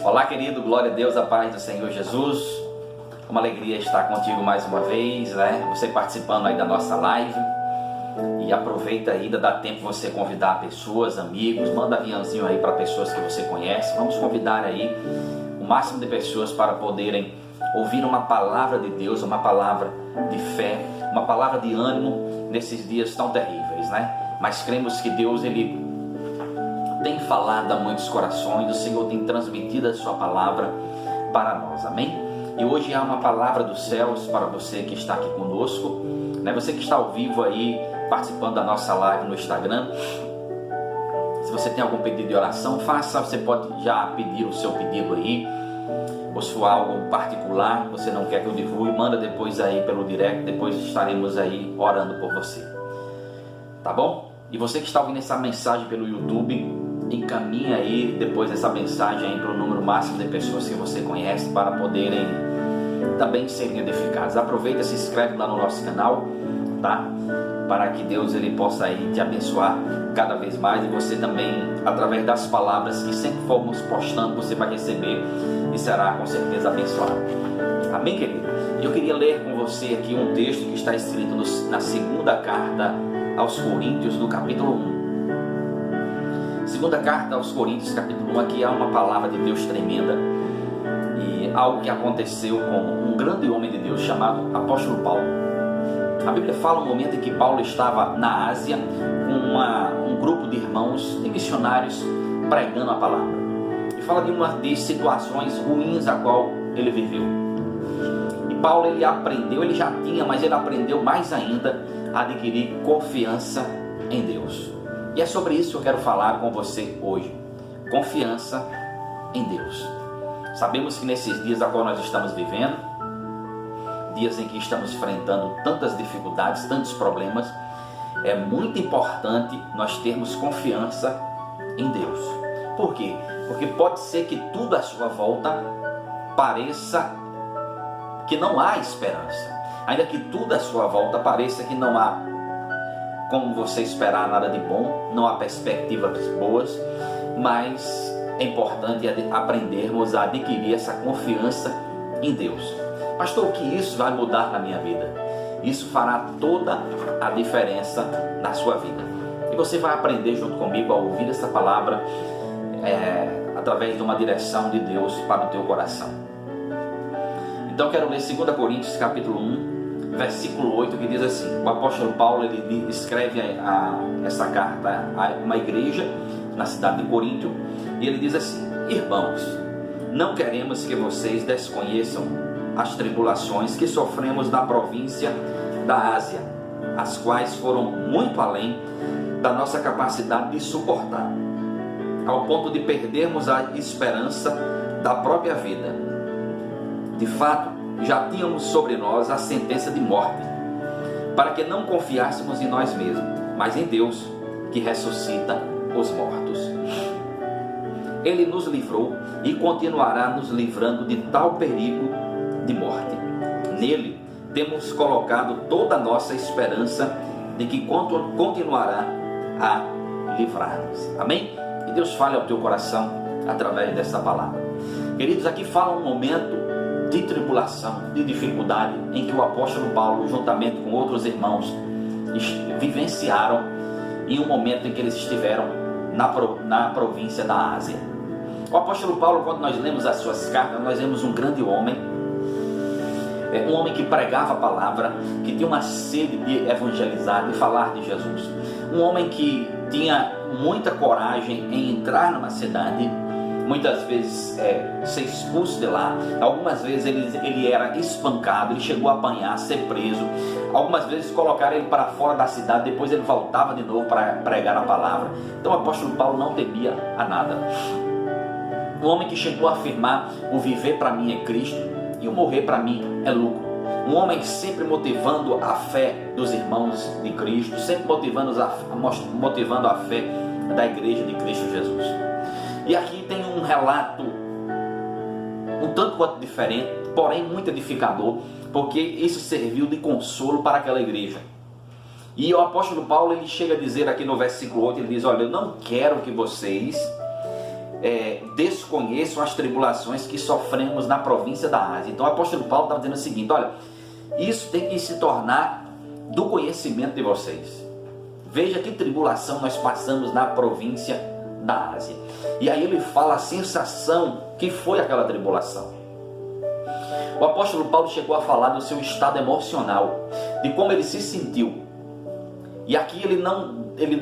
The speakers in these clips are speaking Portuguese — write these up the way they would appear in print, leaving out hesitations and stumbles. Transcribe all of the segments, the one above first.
Olá, querido, glória a Deus, a paz do Senhor Jesus. Uma alegria estar contigo mais uma vez, né? Você participando aí da nossa live. E aproveita ainda, dá tempo você convidar pessoas, amigos, manda aviãozinho aí para pessoas que você conhece. Vamos convidar aí o máximo de pessoas para poderem ouvir uma palavra de Deus, uma palavra de fé, uma palavra de ânimo nesses dias tão terríveis, né? Mas cremos que Deus, Ele tem falado a muitos corações, o Senhor tem transmitido a sua palavra para nós, amém? E hoje há uma palavra dos céus para você que está aqui conosco, né? Você que está ao vivo aí, participando da nossa live no Instagram. Se você tem algum pedido de oração, faça, você pode já pedir o seu pedido aí, ou se for algo particular, você não quer que eu divulgue, manda depois aí pelo direct, depois estaremos aí orando por você, tá bom? E você que está ouvindo essa mensagem pelo YouTube, encaminha aí depois essa mensagem para o número máximo de pessoas que você conhece, para poderem também serem edificados. Aproveita, se inscreve lá no nosso canal, tá? Para que Deus ele possa aí te abençoar cada vez mais, e você também, através das palavras que sempre formos postando, você vai receber e será com certeza abençoado. Amém, querido? Eu queria ler com você aqui um texto que está escrito na segunda carta aos Coríntios, no capítulo 1. Segunda carta aos Coríntios, capítulo 1, aqui há uma palavra de Deus tremenda, e algo que aconteceu com um grande homem de Deus chamado Apóstolo Paulo. A Bíblia fala um momento em que Paulo estava na Ásia com um grupo de irmãos, de missionários, pregando a palavra. E fala de uma de situações ruins a qual ele viveu. E Paulo, ele aprendeu, ele já tinha, mas ele aprendeu mais ainda a adquirir confiança em Deus. E é sobre isso que eu quero falar com você hoje. Confiança em Deus. Sabemos que nesses dias a qual nós estamos vivendo, dias em que estamos enfrentando tantas dificuldades, tantos problemas, é muito importante nós termos confiança em Deus. Por quê? Porque pode ser que tudo à sua volta pareça que não há esperança. Ainda que tudo à sua volta pareça que não há como você esperar nada de bom, não há perspectivas boas, mas é importante aprendermos a adquirir essa confiança em Deus. Pastor, o que isso vai mudar na minha vida? Isso fará toda a diferença na sua vida. E você vai aprender junto comigo a ouvir essa palavra através de uma direção de Deus para o teu coração. Então eu quero ler 2 Coríntios capítulo 1, versículo 8, que diz assim: o apóstolo Paulo, ele escreve essa carta a uma igreja na cidade de Corinto, e ele diz assim: irmãos, não queremos que vocês desconheçam as tribulações que sofremos na província da Ásia, as quais foram muito além da nossa capacidade de suportar, ao ponto de perdermos a esperança da própria vida. De fato, já tínhamos sobre nós a sentença de morte, para que não confiássemos em nós mesmos, mas em Deus, que ressuscita os mortos. Ele nos livrou e continuará nos livrando de tal perigo de morte. Nele temos colocado toda a nossa esperança de que continuará a livrar-nos. Amém? E Deus fale ao teu coração através desta palavra. Queridos, aqui fala um momento de tribulação, de dificuldade, em que o apóstolo Paulo, juntamente com outros irmãos, vivenciaram em um momento em que eles estiveram na província da Ásia. O apóstolo Paulo, quando nós lemos as suas cartas, nós vemos um grande homem, um homem que pregava a palavra, que tinha uma sede de evangelizar, de falar de Jesus, um homem que tinha muita coragem em entrar numa cidade, muitas vezes ser expulso de lá. Algumas vezes ele era espancado, ele chegou a apanhar, ser preso. Algumas vezes colocaram ele para fora da cidade, depois ele voltava de novo para pregar a palavra. Então o apóstolo Paulo não temia a nada. Um homem que chegou a afirmar: o viver para mim é Cristo e o morrer para mim é lucro. Um homem sempre motivando a fé dos irmãos de Cristo, sempre motivando a fé da igreja de Cristo Jesus. E aqui tem um relato um tanto quanto diferente, porém muito edificador, porque isso serviu de consolo para aquela igreja. E o apóstolo Paulo, ele chega a dizer aqui no versículo 8, ele diz: olha, eu não quero que vocês desconheçam as tribulações que sofremos na província da Ásia. Então o apóstolo Paulo estava dizendo o seguinte: olha, isso tem que se tornar do conhecimento de vocês. Veja que tribulação nós passamos na província da Ásia. E aí ele fala a sensação que foi aquela tribulação. O apóstolo Paulo chegou a falar do seu estado emocional, de como ele se sentiu. E aqui ele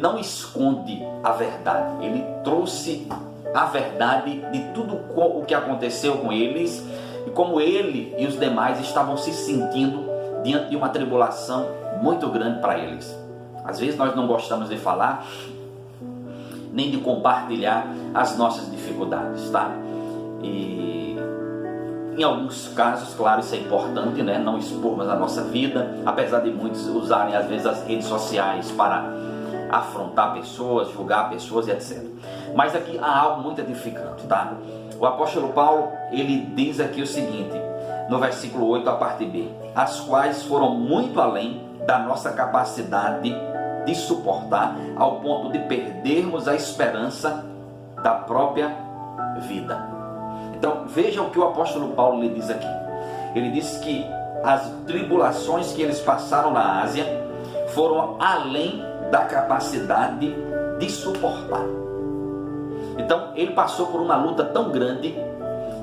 não esconde a verdade, ele trouxe a verdade de tudo o que aconteceu com eles e como ele e os demais estavam se sentindo diante de uma tribulação muito grande para eles. Às vezes nós não gostamos de falar nem de compartilhar as nossas dificuldades, tá? E em alguns casos, claro, isso é importante, né? Não expormos a nossa vida, apesar de muitos usarem às vezes as redes sociais para afrontar pessoas, julgar pessoas e etc. Mas aqui há algo muito edificante, tá? O apóstolo Paulo, ele diz aqui o seguinte, no versículo 8, a parte B: as quais foram muito além da nossa capacidade de suportar, ao ponto de perdermos a esperança da própria vida. Então veja o que o apóstolo Paulo lhe diz aqui. Ele diz que as tribulações que eles passaram na Ásia foram além da capacidade de suportar. Então ele passou por uma luta tão grande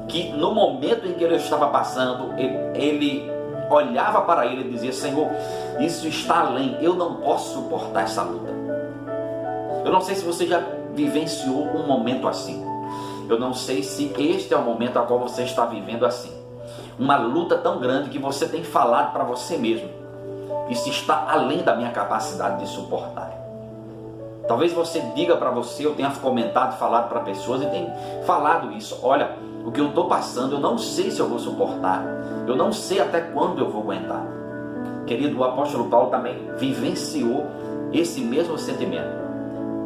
que no momento em que ele estava passando, ele olhava para ele e dizia: Senhor, isso está além, eu não posso suportar essa luta. Eu não sei se você já vivenciou um momento assim. Eu não sei se este é o momento a qual você está vivendo assim. Uma luta tão grande que você tem falado para você mesmo: isso está além da minha capacidade de suportar. Talvez você diga para você, eu tenha comentado, falado para pessoas e tem falado isso: olha, o que eu estou passando, eu não sei se eu vou suportar, eu não sei até quando eu vou aguentar. Querido, o apóstolo Paulo também vivenciou esse mesmo sentimento.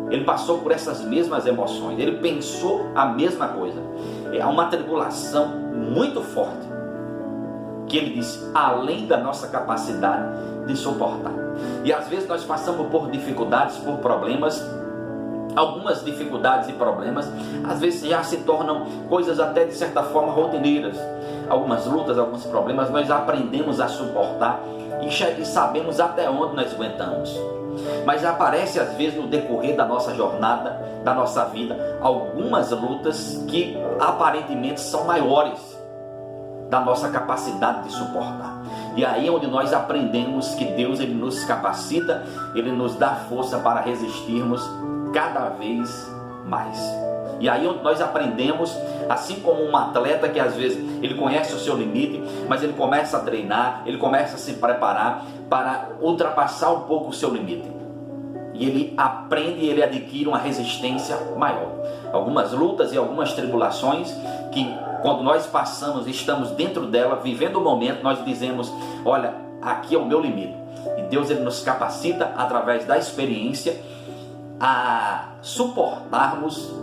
Ele passou por essas mesmas emoções, ele pensou a mesma coisa. É uma tribulação muito forte, que ele disse, além da nossa capacidade de suportar. E às vezes nós passamos por dificuldades, por problemas. Algumas dificuldades e problemas às vezes já se tornam coisas até de certa forma rotineiras. Algumas lutas, alguns problemas nós aprendemos a suportar e sabemos até onde nós aguentamos. Mas aparece às vezes no decorrer da nossa jornada, da nossa vida, algumas lutas que aparentemente são maiores da nossa capacidade de suportar. E aí é onde nós aprendemos que Deus, ele nos capacita, ele nos dá força para resistirmos cada vez mais. E aí onde nós aprendemos, assim como um atleta que às vezes ele conhece o seu limite, mas ele começa a treinar, ele começa a se preparar para ultrapassar um pouco o seu limite. E ele aprende e ele adquire uma resistência maior. Algumas lutas e algumas tribulações que quando nós passamos, estamos dentro dela, vivendo o momento, nós dizemos, olha, aqui é o meu limite. E Deus, ele nos capacita através da experiência a suportarmos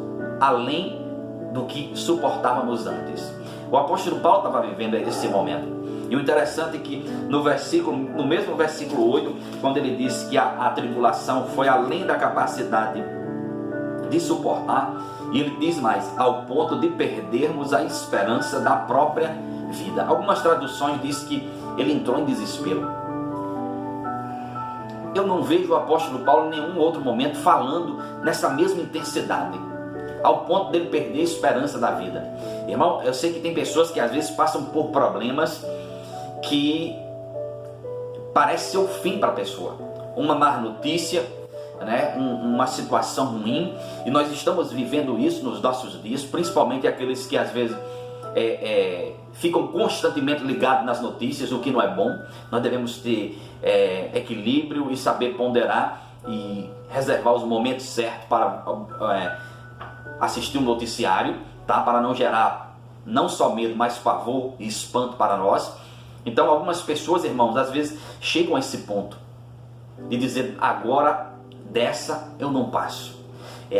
além do que suportávamos antes. O apóstolo Paulo estava vivendo esse momento. E o interessante é que no mesmo versículo 8, quando ele diz que a tribulação foi além da capacidade de suportar, e ele diz mais, ao ponto de perdermos a esperança da própria vida. Algumas traduções dizem que ele entrou em desespero. Eu não vejo o apóstolo Paulo em nenhum outro momento falando nessa mesma intensidade, ao ponto dele perder a esperança da vida. Irmão, eu sei que tem pessoas que às vezes passam por problemas que parece ser o fim para a pessoa. Uma má notícia, né? Uma situação ruim, e nós estamos vivendo isso nos nossos dias, principalmente aqueles que às vezes ficam constantemente ligados nas notícias, o que não é bom. Nós devemos ter equilíbrio e saber ponderar e reservar os momentos certos para assistir um noticiário, tá? Para não gerar não só medo, mas pavor e espanto para nós. Então algumas pessoas, irmãos, às vezes chegam a esse ponto de dizer, agora dessa eu não passo,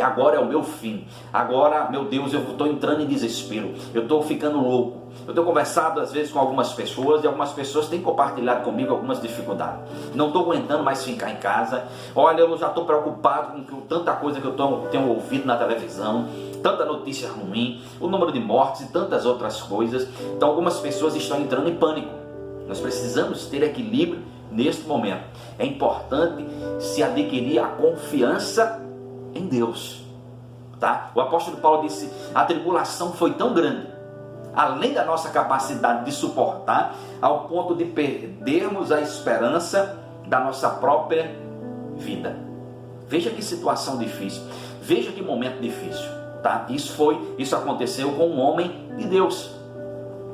agora é o meu fim, agora, meu Deus, eu estou entrando em desespero, eu estou ficando louco. Eu tenho conversado às vezes com algumas pessoas, e algumas pessoas têm compartilhado comigo algumas dificuldades. Não estou aguentando mais ficar em casa. Olha, eu já estou preocupado com tanta coisa que eu tenho ouvido na televisão, tanta notícia ruim, o número de mortes e tantas outras coisas. Então algumas pessoas estão entrando em pânico. Nós precisamos ter equilíbrio neste momento. É importante se adquirir a confiança em Deus, tá? O apóstolo Paulo disse: a tribulação foi tão grande, além da nossa capacidade de suportar, ao ponto de perdermos a esperança da nossa própria vida. Veja que situação difícil, veja que momento difícil, tá? Isso aconteceu com um homem de Deus.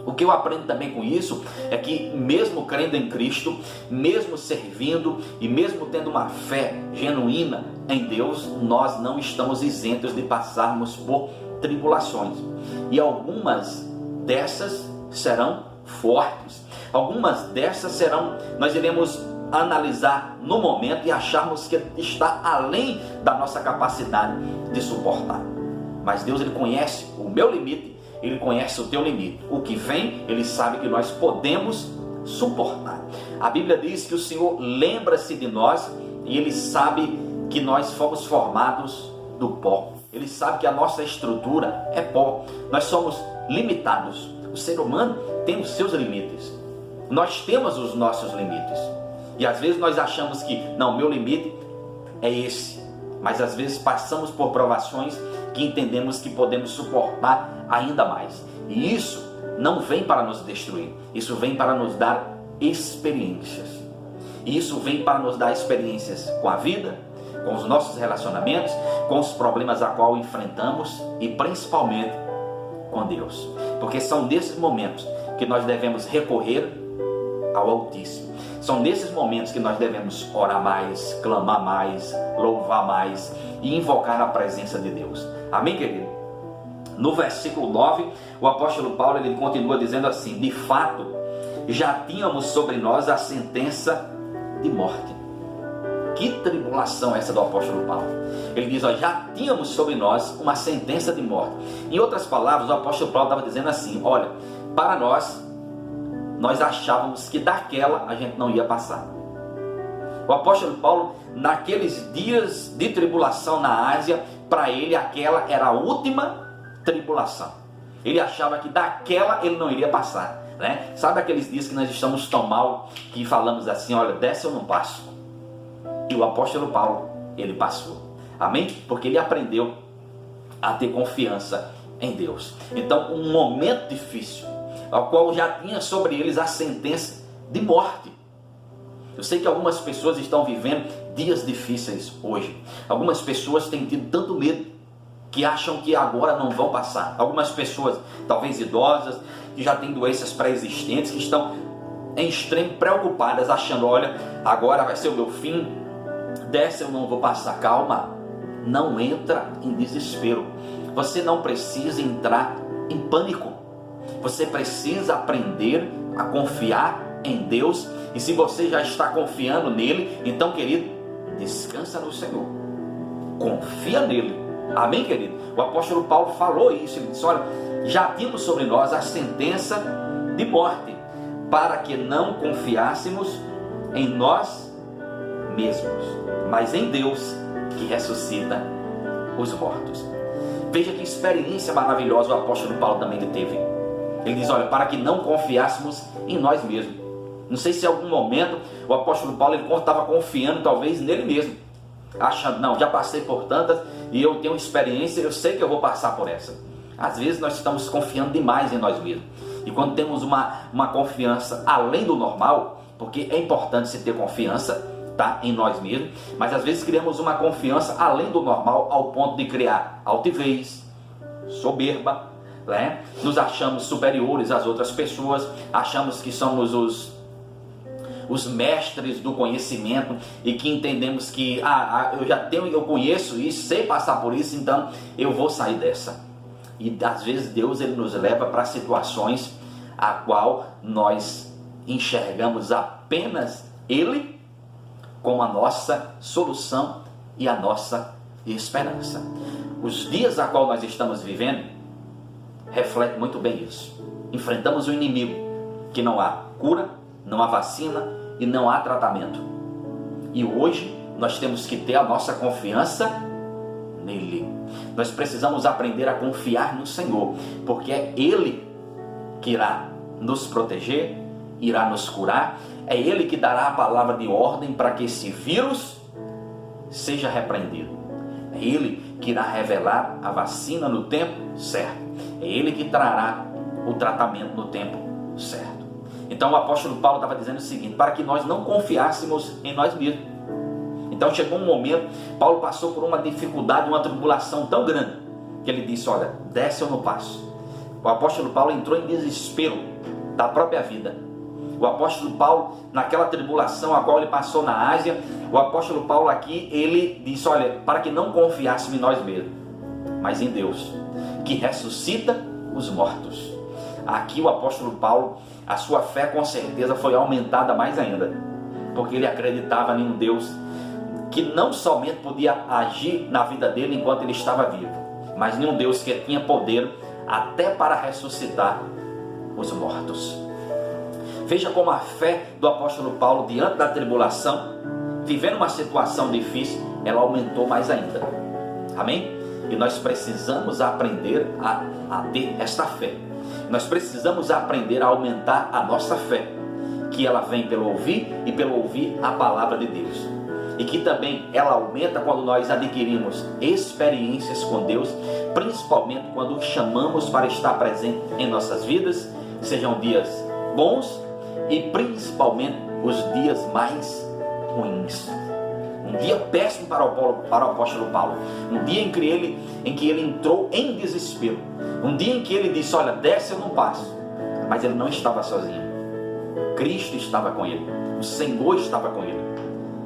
O que eu aprendo também com isso é que, mesmo crendo em Cristo, mesmo servindo e mesmo tendo uma fé genuína em Deus, nós não estamos isentos de passarmos por tribulações. E algumas dessas serão fortes. Algumas dessas nós iremos analisar no momento e acharmos que está além da nossa capacidade de suportar. Mas Deus, Ele conhece o meu limite, Ele conhece o teu limite. O que vem, Ele sabe que nós podemos suportar. A Bíblia diz que o Senhor lembra-se de nós e Ele sabe que nós fomos formados do pó. Ele sabe que a nossa estrutura é pó. Nós somos limitados. O ser humano tem os seus limites. Nós temos os nossos limites. E às vezes nós achamos que, não, meu limite é esse. Mas às vezes passamos por provações que entendemos que podemos suportar ainda mais. E isso não vem para nos destruir. Isso vem para nos dar experiências. E isso vem para nos dar experiências com a vida, com os nossos relacionamentos, com os problemas a qual enfrentamos e principalmente com Deus. Porque são nesses momentos que nós devemos recorrer ao Altíssimo. São nesses momentos que nós devemos orar mais, clamar mais, louvar mais e invocar a presença de Deus. Amém, querido? No versículo 9, o apóstolo Paulo ele continua dizendo assim: de fato, já tínhamos sobre nós a sentença de morte. Que tribulação essa do apóstolo Paulo? Ele diz, já tínhamos sobre nós uma sentença de morte. Em outras palavras, o apóstolo Paulo estava dizendo assim: olha, para nós achávamos que daquela a gente não ia passar. O apóstolo Paulo, naqueles dias de tribulação na Ásia, para ele aquela era a última tribulação. Ele achava que daquela ele não iria passar, né? Sabe aqueles dias que nós estamos tão mal que falamos assim, olha, dessa eu não passo. E o apóstolo Paulo, ele passou. Amém? Porque ele aprendeu a ter confiança em Deus. Então, um momento difícil, ao qual já tinha sobre eles a sentença de morte. Eu sei que algumas pessoas estão vivendo dias difíceis hoje. Algumas pessoas têm tido tanto medo que acham que agora não vão passar. Algumas pessoas, talvez idosas, que já têm doenças pré-existentes, que estão em extremo preocupadas, achando, olha, agora vai ser o meu fim, dessa eu não vou passar. Calma, não entra em desespero. Você não precisa entrar em pânico. Você precisa aprender a confiar em Deus. E se você já está confiando nele, então, querido, descansa no Senhor. Confia nele. Amém, querido? O apóstolo Paulo falou isso. Ele disse, olha, já tínhamos sobre nós a sentença de morte, para que não confiássemos em nós mesmos, mas em Deus que ressuscita os mortos. Veja que experiência maravilhosa o apóstolo Paulo também teve. Ele diz, olha, para que não confiássemos em nós mesmos. Não sei se em algum momento o apóstolo Paulo estava confiando talvez nele mesmo, achando, não, já passei por tantas e eu tenho experiência, eu sei que eu vou passar por essa. Às vezes nós estamos confiando demais em nós mesmos. E quando temos uma confiança além do normal, porque é importante se ter confiança, tá, em nós mesmos, mas às vezes criamos uma confiança além do normal ao ponto de criar altivez, soberba, né? Nos achamos superiores às outras pessoas, achamos que somos os mestres do conhecimento e que entendemos que eu conheço isso, sei passar por isso, então eu vou sair dessa. E às vezes Deus ele nos leva para situações a qual nós enxergamos apenas Ele como a nossa solução e a nossa esperança. Os dias a qual nós estamos vivendo refletem muito bem isso. Enfrentamos um inimigo que não há cura, não há vacina e não há tratamento. E hoje nós temos que ter a nossa confiança nele. Nós precisamos aprender a confiar no Senhor, porque é Ele que irá nos proteger, irá nos curar, é Ele que dará a palavra de ordem para que esse vírus seja repreendido. É Ele que irá revelar a vacina no tempo certo. É Ele que trará o tratamento no tempo certo. Então o apóstolo Paulo estava dizendo o seguinte: para que nós não confiássemos em nós mesmos. Então chegou um momento, Paulo passou por uma dificuldade, uma tribulação tão grande, que ele disse: olha, desce eu não passo. O apóstolo Paulo entrou em desespero da própria vida. O apóstolo Paulo, naquela tribulação a qual ele passou na Ásia, o apóstolo Paulo aqui, ele disse: olha, para que não confiássemos em nós mesmos, mas em Deus, que ressuscita os mortos. Aqui o apóstolo Paulo, a sua fé com certeza foi aumentada mais ainda, porque ele acreditava em um Deus que não somente podia agir na vida dele enquanto ele estava vivo, mas em um Deus que tinha poder até para ressuscitar os mortos. Veja como a fé do apóstolo Paulo diante da tribulação, vivendo uma situação difícil, ela aumentou mais ainda. Amém? E nós precisamos aprender a ter esta fé. Nós precisamos aprender a aumentar a nossa fé, que ela vem pelo ouvir e pelo ouvir a palavra de Deus. E que também ela aumenta quando nós adquirimos experiências com Deus, principalmente quando o chamamos para estar presente em nossas vidas, sejam dias bons e principalmente os dias mais ruins. Um dia péssimo para o apóstolo Paulo, um dia em que ele entrou em desespero, um dia em que ele disse: olha, desce eu não passo. Mas ele não estava sozinho, Cristo estava com ele, o Senhor estava com ele.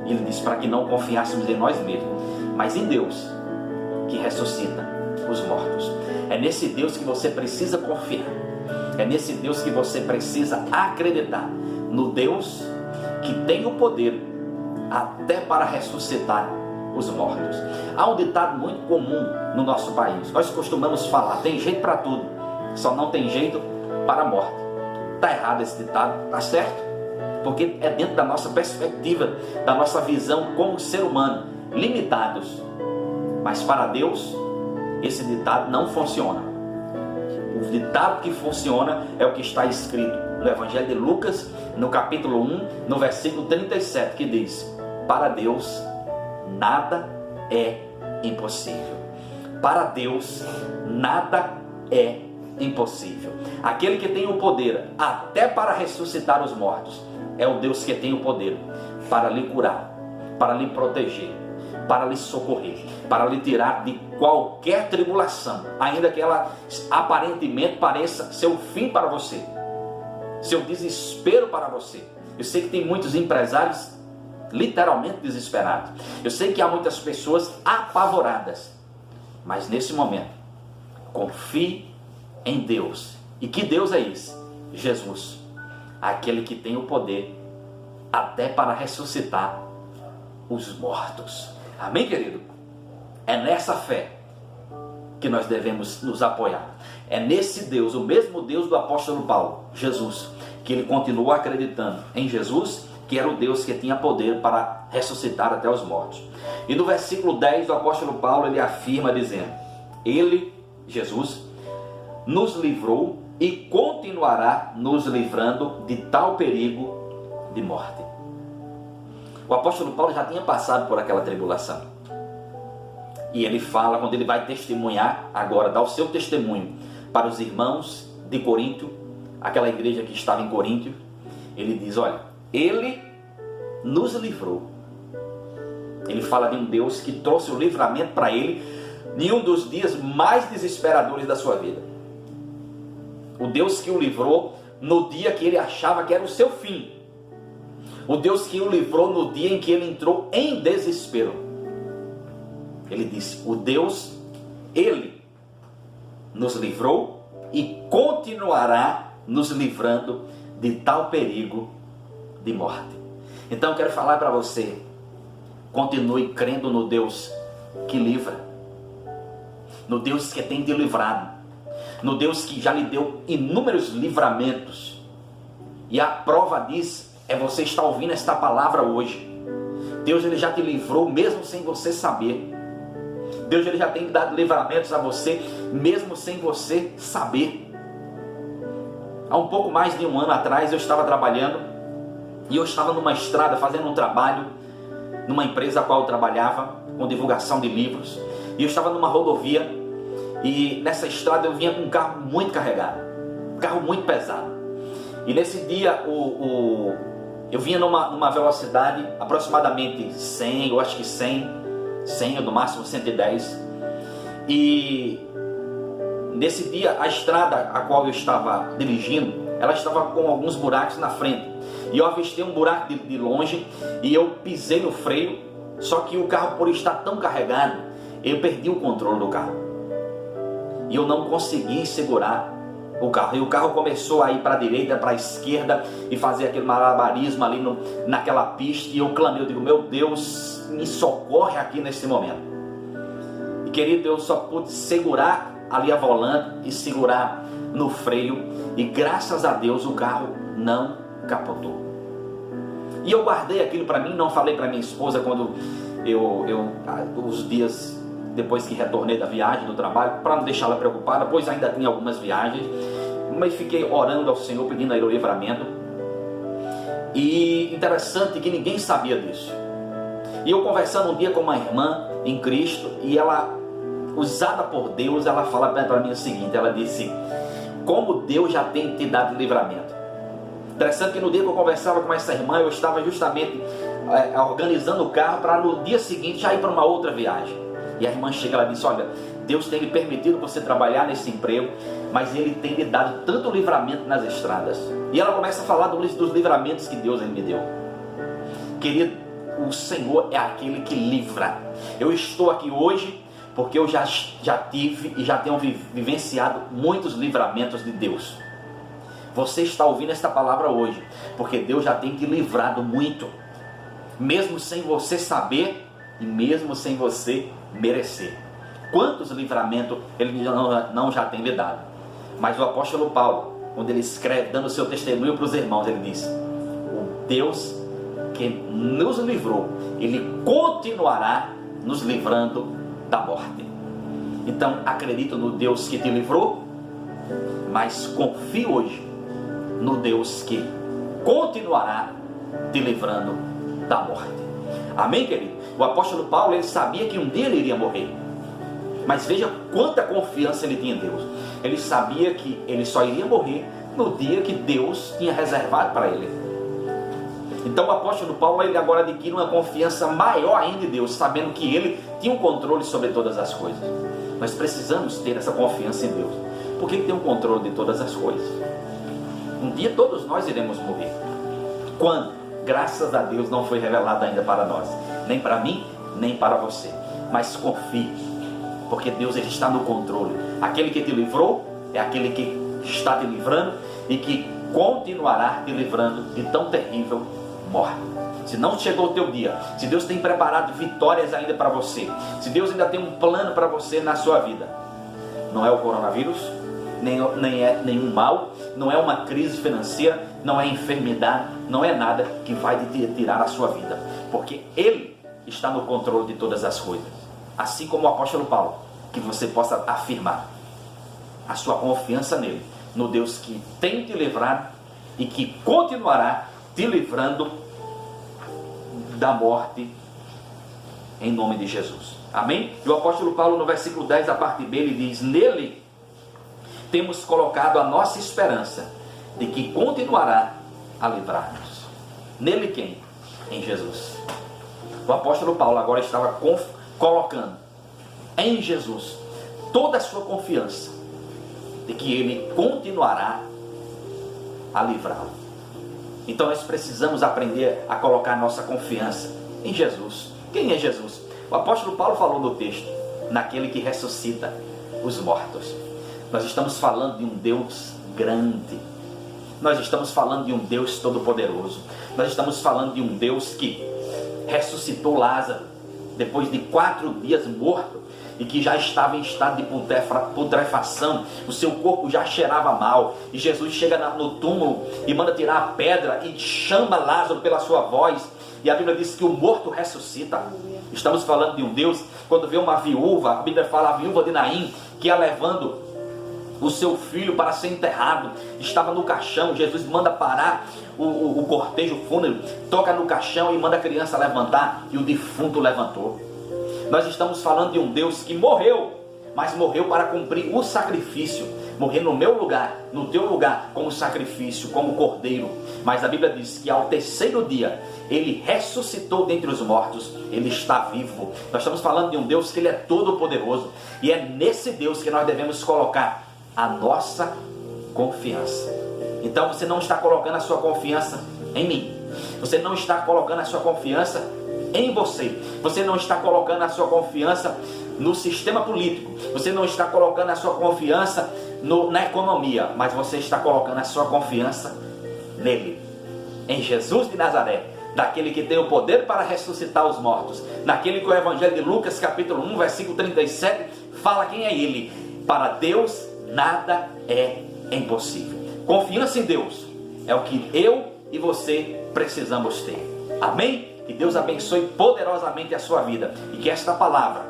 Ele disse para que não confiássemos em nós mesmos, mas em Deus que ressuscita os mortos. É nesse Deus que você precisa confiar, é nesse Deus que você precisa acreditar, no Deus que tem o poder até para ressuscitar os mortos. Há um ditado muito comum no nosso país, nós costumamos falar: tem jeito para tudo, só não tem jeito para a morte. Está errado esse ditado, está certo? Porque é dentro da nossa perspectiva, da nossa visão como ser humano, limitados. Mas para Deus, esse ditado não funciona. O ditado que funciona é o que está escrito no Evangelho de Lucas, no capítulo 1, no versículo 37, que diz: para Deus nada é impossível. Para Deus nada é impossível. Aquele que tem o poder até para ressuscitar os mortos é o Deus que tem o poder para lhe curar, para lhe proteger, para lhe socorrer, para lhe tirar de qualquer tribulação, ainda que ela aparentemente pareça ser o fim para você, seu desespero para você. Eu sei que tem muitos empresários literalmente desesperados. Eu sei que há muitas pessoas apavoradas. Mas nesse momento, confie em Deus. E que Deus é esse? Jesus, aquele que tem o poder até para ressuscitar os mortos. Amém, querido? É nessa fé que nós devemos nos apoiar. É nesse Deus, o mesmo Deus do apóstolo Paulo, Jesus, que ele continuou acreditando em Jesus, que era o Deus que tinha poder para ressuscitar até os mortos. E no versículo 10 do apóstolo Paulo, ele afirma dizendo: ele, Jesus, nos livrou e continuará nos livrando de tal perigo de morte. O apóstolo Paulo já tinha passado por aquela tribulação. E ele fala, quando ele vai testemunhar agora, dar o seu testemunho para os irmãos de Coríntio, aquela igreja que estava em Coríntio, ele diz: olha, ele nos livrou. Ele fala de um Deus que trouxe o livramento para ele em um dos dias mais desesperadores da sua vida. O Deus que o livrou no dia que ele achava que era o seu fim. O Deus que o livrou no dia em que ele entrou em desespero. Ele disse: o Deus, ele nos livrou e continuará nos livrando de tal perigo de morte. Então eu quero falar para você: continue crendo no Deus que livra, no Deus que tem te livrado, no Deus que já lhe deu inúmeros livramentos. E a prova disso é você estar ouvindo esta palavra hoje. Deus, ele já te livrou mesmo sem você saber. Deus ele já tem dado livramentos a você, mesmo sem você saber. Há um pouco mais de um ano atrás eu estava trabalhando, e eu estava numa estrada fazendo um trabalho, numa empresa a qual eu trabalhava, com divulgação de livros, e eu estava numa rodovia, e nessa estrada eu vinha com um carro muito carregado, um carro muito pesado, e nesse dia eu vinha numa velocidade aproximadamente 100, eu acho que 100 ou no máximo 110, e nesse dia a estrada a qual eu estava dirigindo, ela estava com alguns buracos na frente, e eu avistei um buraco de longe, e eu pisei no freio, só que o carro, por estar tão carregado, eu perdi o controle do carro, e eu não consegui segurar o carro, e o carro começou a ir para a direita, para a esquerda, e fazer aquele malabarismo ali naquela pista, e eu clamei, eu digo, meu Deus, me socorre aqui nesse momento. E querido, eu só pude segurar ali a volante e segurar no freio, e graças a Deus o carro não capotou. E eu guardei aquilo para mim, não falei para minha esposa quando os dias depois que retornei da viagem, do trabalho, para não deixar ela preocupada, pois ainda tinha algumas viagens, mas fiquei orando ao Senhor, pedindo a Ele o livramento. E interessante que ninguém sabia disso. E eu conversando um dia com uma irmã em Cristo, e ela, usada por Deus, ela fala para mim o seguinte, ela disse, como Deus já tem te dado livramento. Interessante que no dia que eu conversava com essa irmã, eu estava justamente organizando o carro para no dia seguinte já ir para uma outra viagem. E a irmã chega, ela disse, olha, Deus tem lhe permitido você trabalhar nesse emprego, mas Ele tem lhe dado tanto livramento nas estradas. E ela começa a falar dos livramentos que Deus me deu. Querido, o Senhor é aquele que livra. Eu estou aqui hoje porque eu já tive e já tenho vivenciado muitos livramentos de Deus. Você está ouvindo esta palavra hoje porque Deus já tem te livrado muito, mesmo sem você saber e mesmo sem você merecer. Quantos livramentos Ele não já tem lhe dado? Mas o apóstolo Paulo, quando ele escreve, dando o seu testemunho para os irmãos, ele diz, o Deus que nos livrou, Ele continuará nos livrando da morte. Então acredito no Deus que te livrou, mas confie hoje no Deus que continuará te livrando da morte. Amém, querido? O apóstolo Paulo, ele sabia que um dia ele iria morrer, mas veja quanta confiança ele tinha em Deus. Ele sabia que ele só iria morrer no dia que Deus tinha reservado para ele. Então o apóstolo Paulo, ele agora adquire uma confiança maior ainda em Deus, sabendo que ele tinha um controle sobre todas as coisas. Nós precisamos ter essa confiança em Deus, porque Ele tem um controle de todas as coisas. Um dia todos nós iremos morrer. Quando? Graças a Deus não foi revelado ainda para nós, nem para mim, nem para você. Mas confie, porque Deus ele está no controle. Aquele que te livrou é aquele que está te livrando e que continuará te livrando de tão terrível morte. Se não chegou o teu dia, se Deus tem preparado vitórias ainda para você, se Deus ainda tem um plano para você na sua vida, não é o coronavírus, nem é nenhum mal, não é uma crise financeira, não é enfermidade, não é nada que vai te tirar a sua vida, porque Ele está no controle de todas as coisas. Assim como o apóstolo Paulo, que você possa afirmar a sua confiança nele, no Deus que tem te livrado e que continuará te livrando da morte, em nome de Jesus. Amém? E o apóstolo Paulo, no versículo 10, a parte B, ele diz, nele temos colocado a nossa esperança de que continuará a livrar-nos. Nele quem? Em Jesus. O apóstolo Paulo agora estava colocando em Jesus toda a sua confiança de que Ele continuará a livrá-lo. Então nós precisamos aprender a colocar nossa confiança em Jesus. Quem é Jesus? O apóstolo Paulo falou no texto, naquele que ressuscita os mortos. Nós estamos falando de um Deus grande. Nós estamos falando de um Deus todo-poderoso. Nós estamos falando de um Deus que ressuscitou Lázaro depois de 4 dias morto e que já estava em estado de putrefação. O seu corpo já cheirava mal, e Jesus chega no túmulo e manda tirar a pedra e chama Lázaro pela sua voz, e a Bíblia diz que o morto ressuscita. Estamos falando de um Deus, quando vê uma viúva, a Bíblia fala, a viúva de Naim, que ia levando o seu filho para ser enterrado, estava no caixão. Jesus manda parar o cortejo fúnebre, toca no caixão e manda a criança levantar, e o defunto levantou. Nós estamos falando de um Deus que morreu, mas morreu para cumprir o sacrifício, morrer no meu lugar, no teu lugar, como sacrifício, como cordeiro. Mas a Bíblia diz que ao terceiro dia ele ressuscitou dentre os mortos, ele está vivo. Nós estamos falando de um Deus que ele é todo poderoso, e é nesse Deus que nós devemos colocar a nossa confiança. Então você não está colocando a sua confiança em mim, você não está colocando a sua confiança em você, você não está colocando a sua confiança no sistema político, você não está colocando a sua confiança na economia, mas você está colocando a sua confiança nele, em Jesus de Nazaré, daquele que tem o poder para ressuscitar os mortos, naquele que o Evangelho de Lucas capítulo 1 versículo 37 fala quem é ele. Para Deus nada é impossível. Confiança em Deus é o que eu e você precisamos ter. Amém? Que Deus abençoe poderosamente a sua vida e que esta palavra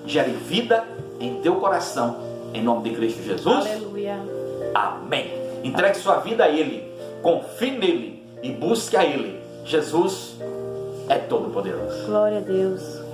gere vida em teu coração, em nome de Cristo Jesus. Aleluia. Amém. Entregue sua vida a Ele, confie nele e busque a Ele. Jesus é todo poderoso. Glória a Deus.